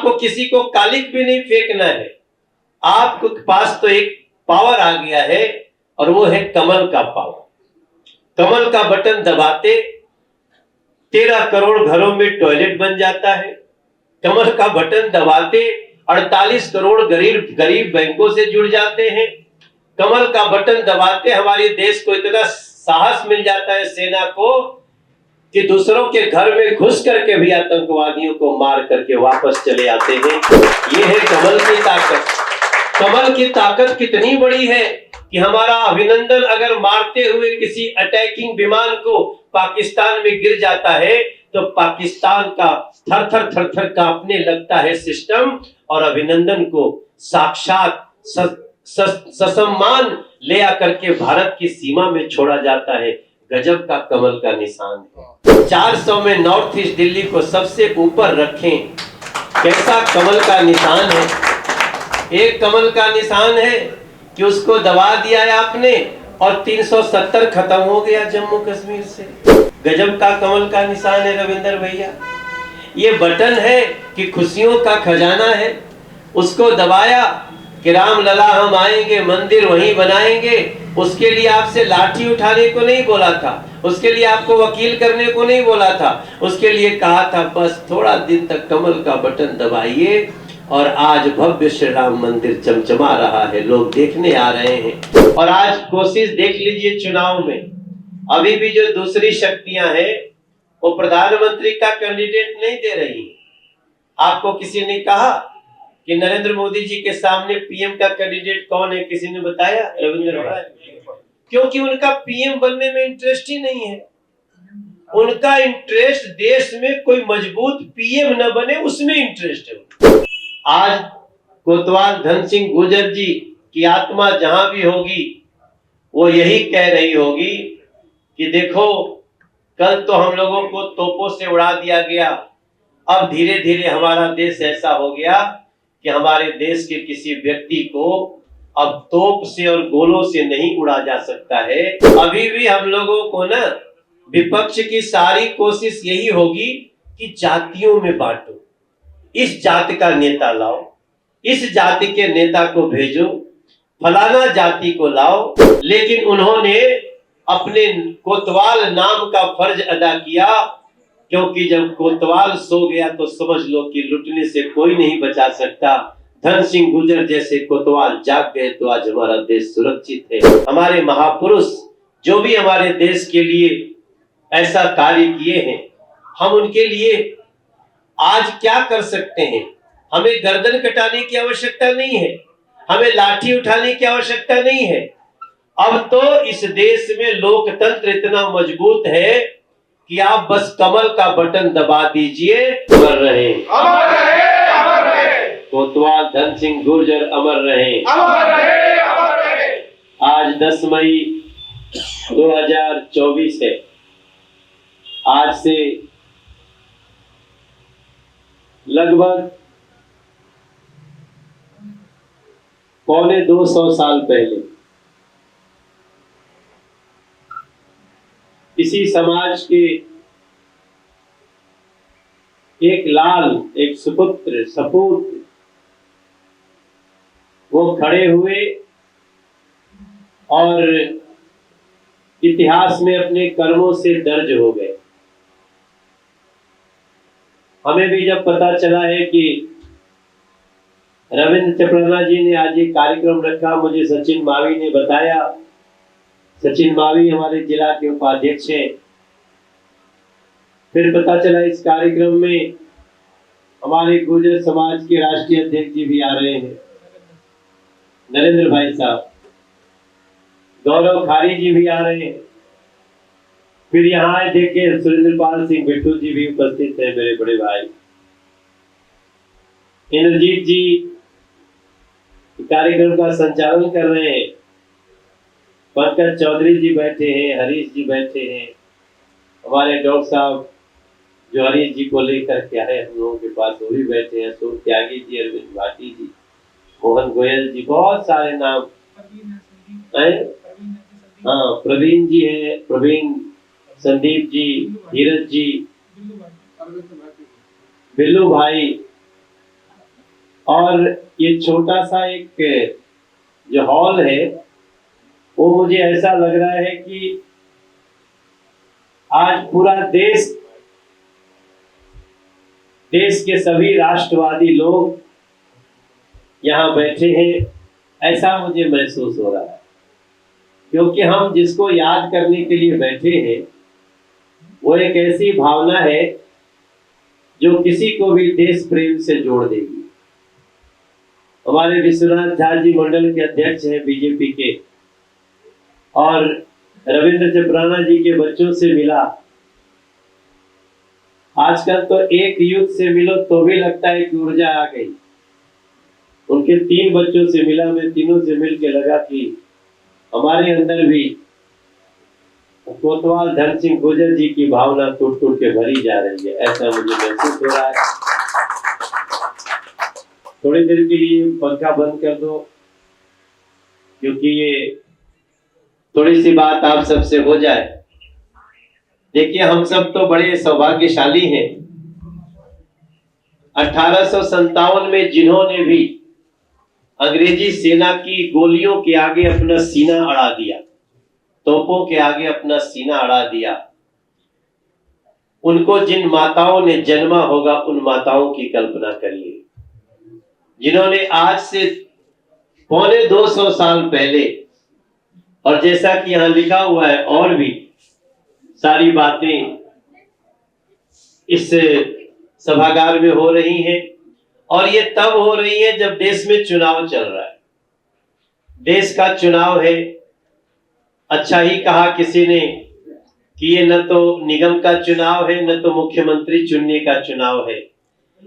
आपको किसी को कालिक भी नहीं फेंकना है। आपके पास तो एक पावर आ गया है और वो है कमल का पावर। कमल का बटन दबाते 13 करोड़ घरों में टॉयलेट बन जाता है। कमल का बटन दबाते 48 करोड़ गरीब बैंकों से जुड़ जाते हैं। कमल का बटन दबाते हमारे देश को इतना साहस मिल जाता है सेना को कि दूसरों के घर में घुस करके भी आतंकवादियों को मार करके वापस चले आते हैं। ये है कमल की ताकत। कमल की ताकत कितनी बड़ी है कि हमारा अभिनंदन अगर मारते हुए किसी अटैकिंग विमान को पाकिस्तान में गिर जाता है तो पाकिस्तान का थर थर कांपने लगता है सिस्टम, और अभिनंदन को साक्षात ससम्मान ले आकर के भारत की सीमा में छोड़ा जाता है। गजब का कमल का निशान है। 400 में नॉर्थ ईस्ट दिल्ली को सबसे ऊपर रखें, कैसा कमल का निशान है। एक कमल का निशान है कि उसको दबा दिया है आपने और 370 खत्म हो गया जम्मू कश्मीर से। गजब का कमल का निशान है रविंदर भैया। ये बटन है कि खुशियों का खजाना है, उसको दबाया कि राम लला हम आएंगे, मंदिर वहीं बनाएंगे। उसके लिए आपसे लाठी उठाने को नहीं बोला था, उसके लिए आपको वकील करने को नहीं बोला था, उसके लिए कहा था बस थोड़ा दिन तक कमल का बटन दबाइए। और आज भव्य श्री राम मंदिर चमचमा रहा है, लोग देखने आ रहे हैं। और आज कोशिश देख लीजिए चुनाव में, अभी भी जो दूसरी शक्तियां हैं वो प्रधानमंत्री का कैंडिडेट नहीं दे रही। आपको किसी ने कहा कि नरेंद्र मोदी जी के सामने पीएम का कैंडिडेट कौन है, किसी ने बताया? रविंद्र भाई, क्योंकि उनका पीएम बनने में इंटरेस्ट ही नहीं है। उनका इंटरेस्ट देश में कोई मजबूत पीएम न बने उसमें इंटरेस्ट है। आज कोतवाल धन सिंह गुर्जर जी की आत्मा जहां भी होगी वो यही कह रही होगी कि देखो कल तो हम लोगों को तोपों से उड़ा दिया गया, अब धीरे धीरे हमारा देश ऐसा हो गया कि हमारे देश के किसी व्यक्ति को अब तोप से और गोलों से नहीं उड़ा जा सकता है। अभी भी हम लोगों को ना विपक्ष की सारी कोशिश यही होगी कि जातियों में बांटो, इस जाति का नेता लाओ, इस जाति के नेता को भेजो, फलाना जाति को लाओ। लेकिन उन्होंने अपने कोतवाल नाम का फर्ज अदा किया, क्योंकि जब कोतवाल सो गया तो समझ लो कि लुटने से कोई नहीं बचा सकता। धन सिंह गुर्जर जैसे कोतवाल जाग गए तो आज हमारा देश सुरक्षित है। हमारे महापुरुष जो भी हमारे देश के लिए ऐसा कार्य किए हैं, हम उनके लिए आज क्या कर सकते हैं? हमें गर्दन कटाने की आवश्यकता नहीं है, हमें लाठी उठाने की आवश्यकता नहीं है। अब तो इस देश में लोकतंत्र इतना मजबूत है कि आप बस कमल का बटन दबा दीजिए, अमर रहे, अमर रहे, अमर रहे। कोतवाल धन सिंह गुर्जर अमर रहे, अमर रहे, अमर रहे। आज 10 मई 2024 है। आज से लगभग 250 साल पहले इसी समाज के एक लाल, एक सुपुत्र, सपूत वो खड़े हुए और इतिहास में अपने कर्मों से दर्ज हो गए। हमें भी जब पता चला है कि रविंद्र चपड़ाना जी ने आज ये कार्यक्रम रखा, मुझे सचिन मावी ने बताया। सचिन मावी हमारे जिला के उपाध्यक्ष हैं। फिर पता चला इस कार्यक्रम में हमारे गुर्जर समाज के राष्ट्रीय अध्यक्ष जी भी आ रहे हैं, नरेंद्र भाई साहब, गौरव खारी जी भी आ रहे हैं। फिर यहाँ देखिए सुरेंद्रपाल सिंह बिट्टू जी भी उपस्थित है, मेरे बड़े भाई। इंद्रजीत जी कार्यक्रम का संचालन कर रहे हैं। पंकज चौधरी जी बैठे हैं, हरीश जी बैठे हैं, हमारे डॉक्टर साहब जो हरीश जी को लेकर के आए हम लोगों के पास वो भी बैठे हैं, अशोक त्यागी जी, अरविंद भाटी जी, मोहन गोयल जी, बहुत सारे नाम हैं। हाँ, प्रवीण जी है, प्रवीण, संदीप जी, धीरज जी, बिल्लू भाई, और ये छोटा सा एक जो हॉल है वो मुझे ऐसा लग रहा है कि आज पूरा देश के सभी राष्ट्रवादी लोग यहाँ बैठे हैं, ऐसा मुझे महसूस हो रहा है। क्योंकि हम जिसको याद करने के लिए बैठे हैं वो एक ऐसी भावना है जो किसी को भी देश प्रेम से जोड़ देगी। हमारे विश्वनाथ झा जी मंडल के अध्यक्ष हैं बीजेपी के, और रविंद्र चपराना जी के बच्चों से मिला। आजकल तो एक यूथ से मिलो तो भी लगता है कि ऊर्जा आ गई। उनके 3 बच्चों से मिला, मैं तीनों से मिलके लगा कि हमारे अंदर भी कोतवाल धन सिंह गुर्जर जी की भावना टूट टूट के भरी जा रही है, ऐसा मुझे महसूस हो रहा है। थोड़ी देर के लिए पंखा बंद कर दो, क्योंकि ये थोड़ी सी बात आप सबसे हो जाए। देखिए, हम सब तो बड़े सौभाग्यशाली हैं। 1857 में जिन्होंने भी अंग्रेजी सेना की गोलियों के आगे अपना सीना अड़ा दिया, तोपों के आगे अपना सीना अड़ा दिया, उनको जिन माताओं ने जन्मा होगा उन माताओं की कल्पना करिए, जिन्होंने आज से 250 साल पहले, और जैसा कि यहां लिखा हुआ है और भी सारी बातें इस सभागार में हो रही हैं, और ये तब हो रही है जब देश में चुनाव चल रहा है। देश का चुनाव है। अच्छा ही कहा किसी ने कि ये न तो निगम का चुनाव है, न तो मुख्यमंत्री चुनने का चुनाव है।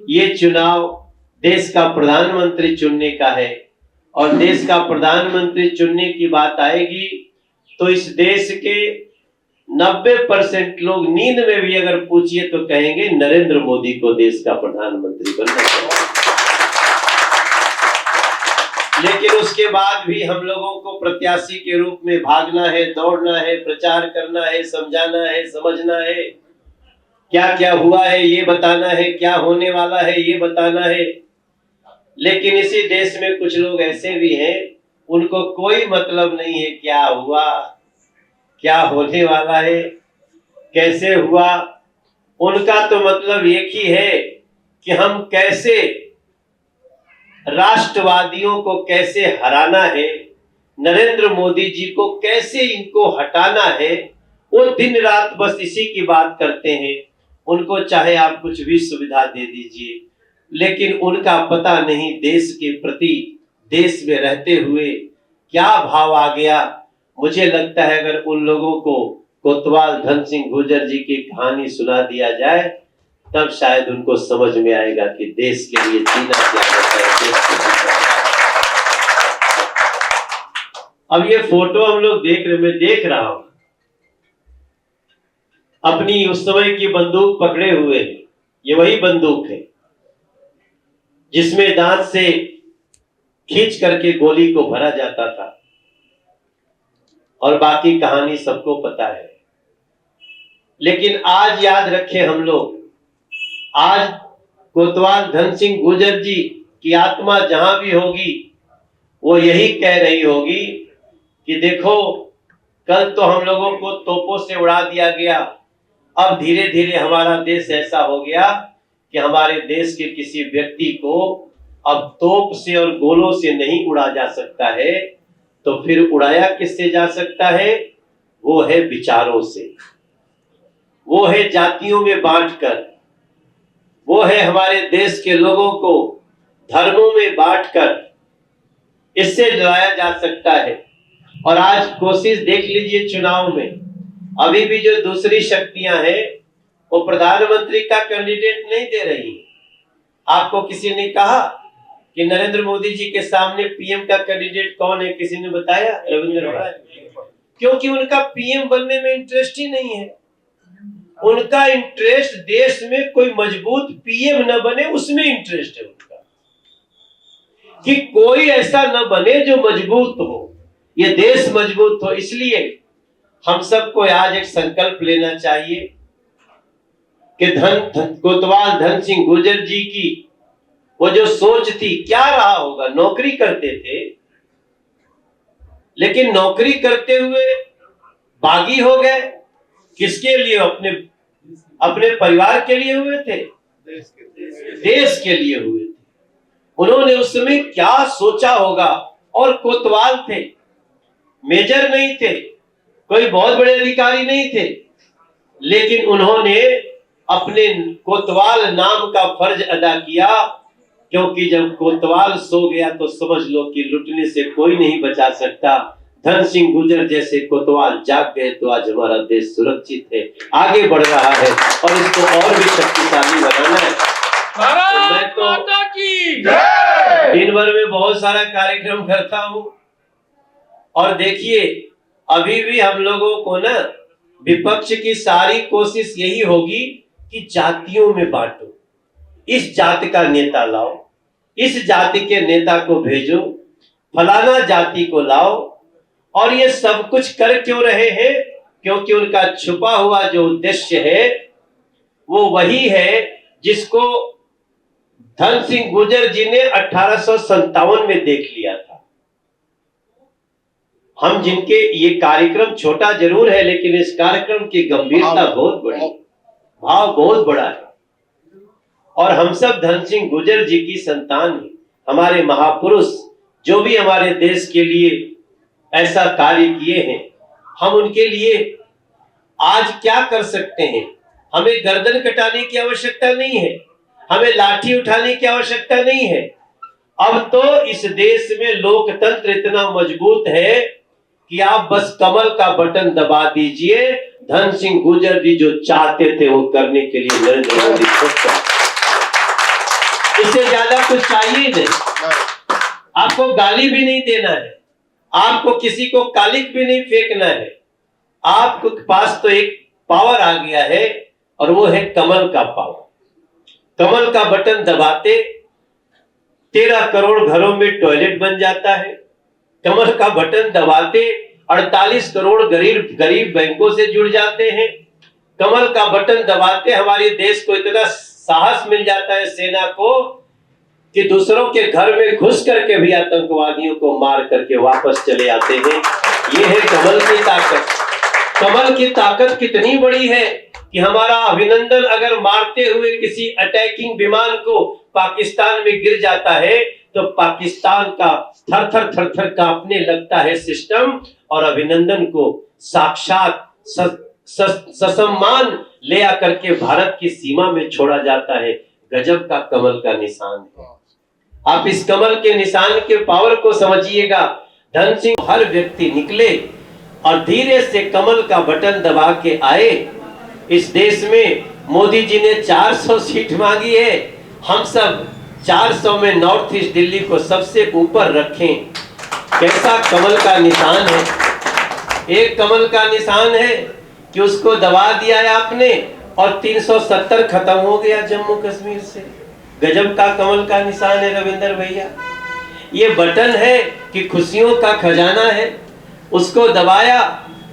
ये चुनाव देश का प्रधानमंत्री चुनने का है, और देश का प्रधानमंत्री चुनने की बात आएगी तो इस देश के 90% लोग नींद में भी अगर पूछिए तो कहेंगे नरेंद्र मोदी को देश का प्रधानमंत्री बनना चाहिए। लेकिन उसके बाद भी हम लोगों को प्रत्याशी के रूप में भागना है, दौड़ना है, प्रचार करना है, समझाना है, समझना है, क्या क्या हुआ है ये बताना है, क्या होने वाला है ये बताना है। लेकिन इसी देश में कुछ लोग ऐसे भी हैं, उनको कोई मतलब नहीं है क्या हुआ, क्या होने वाला है, कैसे हुआ। उनका तो मतलब एक ही है कि हम कैसे राष्ट्रवादियों को कैसे हराना है, नरेंद्र मोदी जी को कैसे इनको हटाना है। वो दिन रात बस इसी की बात करते हैं। उनको चाहे आप कुछ भी सुविधा दे दीजिए, लेकिन उनका पता नहीं देश के प्रति, देश में रहते हुए क्या भाव आ गया। मुझे लगता है अगर उन लोगों को कोतवाल धन सिंह गुर्जर जी की कहानी सुना दिया जाए तब शायद उनको समझ में आएगा कि देश के लिए जीना क्या होता है, देश के लिए। अब ये फोटो हम लोग देख रहे, मैं देख रहा हूं, अपनी उस समय की बंदूक पकड़े हुए। ये वही बंदूक है जिसमें दांत से खींच करके गोली को भरा जाता था, और बाकी कहानी सबको पता है। लेकिन आज याद रखें हम लोग, आज कोतवाल धन सिंह गुर्जर जी की आत्मा जहां भी होगी वो यही कह रही होगी कि देखो, कल तो हम लोगों को तोपों से उड़ा दिया गया, अब धीरे धीरे हमारा देश ऐसा हो गया कि हमारे देश के किसी व्यक्ति को अब तोप से और गोलों से नहीं उड़ा जा सकता है, तो फिर उड़ाया किससे जा सकता है? वो है विचारों से, वो है जातियों में बांटकर, वो है हमारे देश के लोगों को धर्मों में बांटकर, इससे लड़ाया जा सकता है। और आज कोशिश देख लीजिए चुनाव में, अभी भी जो दूसरी शक्तियां हैं वो प्रधानमंत्री का कैंडिडेट नहीं दे रही। आपको किसी ने कहा कि नरेंद्र मोदी जी के सामने पीएम का कैंडिडेट कौन है? किसी ने बताया? रविंद्र भाई। क्योंकि उनका पीएम बनने में इंटरेस्ट ही नहीं है। उनका इंटरेस्ट देश में कोई मजबूत पीएम न बने उसमें इंटरेस्ट है उनका, कि कोई ऐसा न बने जो मजबूत हो, ये देश मजबूत हो। इसलिए हम सबको आज एक संकल्प लेना चाहिए कि कोतवाल धन सिंह गुर्जर जी की वो जो सोच थी, क्या रहा होगा। नौकरी करते थे, लेकिन नौकरी करते हुए बागी हो गए। किसके लिए? अपने अपने परिवार के लिए हुए थे, देश के लिए हुए थे। उन्होंने उस समय क्या सोचा होगा। और कोतवाल थे, मेजर नहीं थे, कोई बहुत बड़े अधिकारी नहीं थे, लेकिन उन्होंने अपने कोतवाल नाम का फर्ज अदा किया, क्योंकि जब कोतवाल सो गया तो समझ लो कि लुटने से कोई नहीं बचा सकता। धन सिंह गुर्जर जैसे कोतवाल जाग गए तो आज हमारा देश सुरक्षित है, आगे बढ़ रहा है और इसको और भी शक्तिशाली बनाना है। तो मैं तो दिन भर में बहुत सारा कार्यक्रम करता हूं, और देखिए अभी भी हम लोगों को ना, विपक्ष की सारी कोशिश यही होगी कि जातियों में बांटो, इस जाति का नेता लाओ, इस जाति के नेता को भेजो, फलाना जाति को लाओ। और ये सब कुछ कर क्यों रहे हैं? क्योंकि उनका छुपा हुआ जो उद्देश्य है वो वही है जिसको धन सिंह गुर्जर जी ने 1857 में देख लिया था। हम जिनके, ये कार्यक्रम छोटा जरूर है लेकिन इस कार्यक्रम की गंभीरता बहुत बड़ी, भाव बहुत बड़ा है। और हम सब धन सिंह गुर्जर जी की संतान हैं। हमारे महापुरुष जो भी हमारे देश के लिए ऐसा कार्य किए हैं, हम उनके लिए आज क्या कर सकते हैं? हमें गर्दन कटाने की आवश्यकता नहीं है, हमें लाठी उठाने की आवश्यकता नहीं है। अब तो इस देश में लोकतंत्र इतना मजबूत है कि आप बस कमल का बटन दबा दीजिए, धन सिंह गुर्जर जी जो चाहते थे वो करने के लिए नरेंद्र मोदी सोचते। इससे ज्यादा कुछ चाहिए नहीं। आपको गाली भी नहीं देना है, आपको किसी को कालिक भी नहीं फेंकना है। आपके पास तो एक पावर आ गया है और वो है कमल का पावर। कमल का बटन दबाते 13 करोड़ घरों में टॉयलेट बन जाता है। कमल का बटन दबाते 48 करोड़ गरीब बैंकों से जुड़ जाते हैं। कमल का बटन दबाते हमारे देश को इतना साहस मिल जाता है, सेना को, कि दूसरों के घर में घुस करके भी आतंकवादियों को मार करके वापस चले आते हैं। ये है कमल की ताकत। कमल की ताकत कितनी बड़ी है कि हमारा अभिनंदन अगर मारते हुए किसी अटैकिंग विमान को पाकिस्तान में गिर जाता है तो पाकिस्तान का थर थर कांपने लगता है सिस्टम, और अभिनंदन को साक्षात ससम्मान ले आकर के भारत की सीमा में छोड़ा जाता है। गजब का कमल का निशान है। आप इस कमल के निशान के पावर को समझिएगा। धन सिंह, हर व्यक्ति निकले और धीरे से कमल का बटन दबा के आए। इस देश में मोदी जी ने 400 सीट मांगी है, हम सब 400 में नॉर्थ ईस्ट दिल्ली को सबसे ऊपर रखें। कैसा कमल का निशान है। एक कमल का निशान है कि उसको दबा दिया है आपने और 370 खत्म हो गया जम्मू कश्मीर से। गजब का कमल का निशान है रविंदर भैया। ये बटन है कि खुशियों का खजाना है, उसको दबाया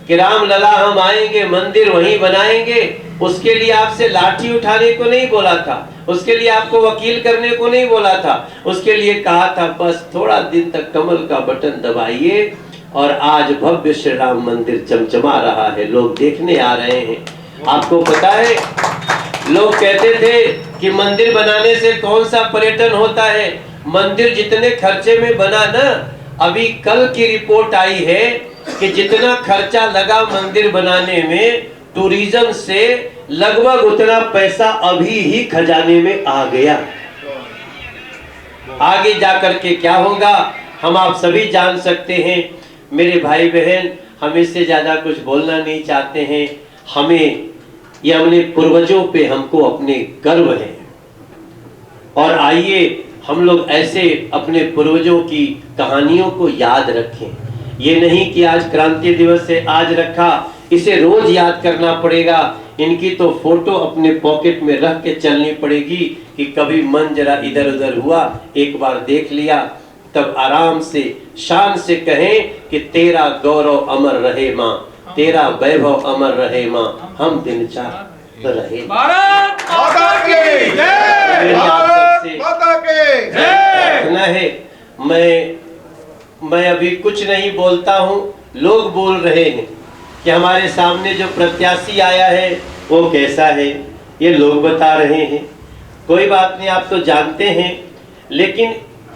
कि राम लला हम आएंगे, मंदिर वहीं बनाएंगे। उसके लिए आपसे लाठी उठाने को नहीं बोला था, उसके लिए आपको वकील करने को नहीं बोला था, उसके लिए कहा था बस थोड़ा दिन तक कमल का बटन दबाइए। और आज भव्य श्री राम मंदिर चमचमा रहा है, लोग देखने आ रहे हैं। आपको पता है, लोग कहते थे कि मंदिर बनाने से कौन सा पर्यटन होता है। मंदिर जितने खर्चे में बना ना, अभी कल की रिपोर्ट आई है कि जितना खर्चा लगा मंदिर बनाने में टूरिज्म से, लगभग उतना पैसा अभी ही खजाने में आ गया। आगे जाकर के क्या होगा हम आप सभी जान सकते हैं। मेरे भाई बहन, हम इससे ज्यादा कुछ बोलना नहीं चाहते हैं। हमें ये अपने पूर्वजों पे हमको अपने गर्व है, और आइए हम लोग ऐसे अपने पूर्वजों की कहानियों को याद रखें। ये नहीं कि आज क्रांति दिवस से आज रखा, इसे रोज याद करना पड़ेगा। इनकी तो फोटो अपने पॉकेट में रख के चलनी पड़ेगी कि कभी मन जरा इधर उधर हुआ, एक बार देख लिया, तब आराम से शान से कहें कि तेरा गौरव अमर रहे माँ, तेरा वैभव अमर रहे माँ, हम दिन चाह रहे। भारत माता की जय। मेरी आप सबसे माता की जय। प्रार्थना है, मैं अभी कुछ नहीं बोलता हूँ, लोग बोल रहे हैं कि हमारे सामने जो प्रत्याशी आया है वो कैसा है, ये लोग बता रहे हैं। कोई बात नहीं, आप तो जानते हैं, लेकिन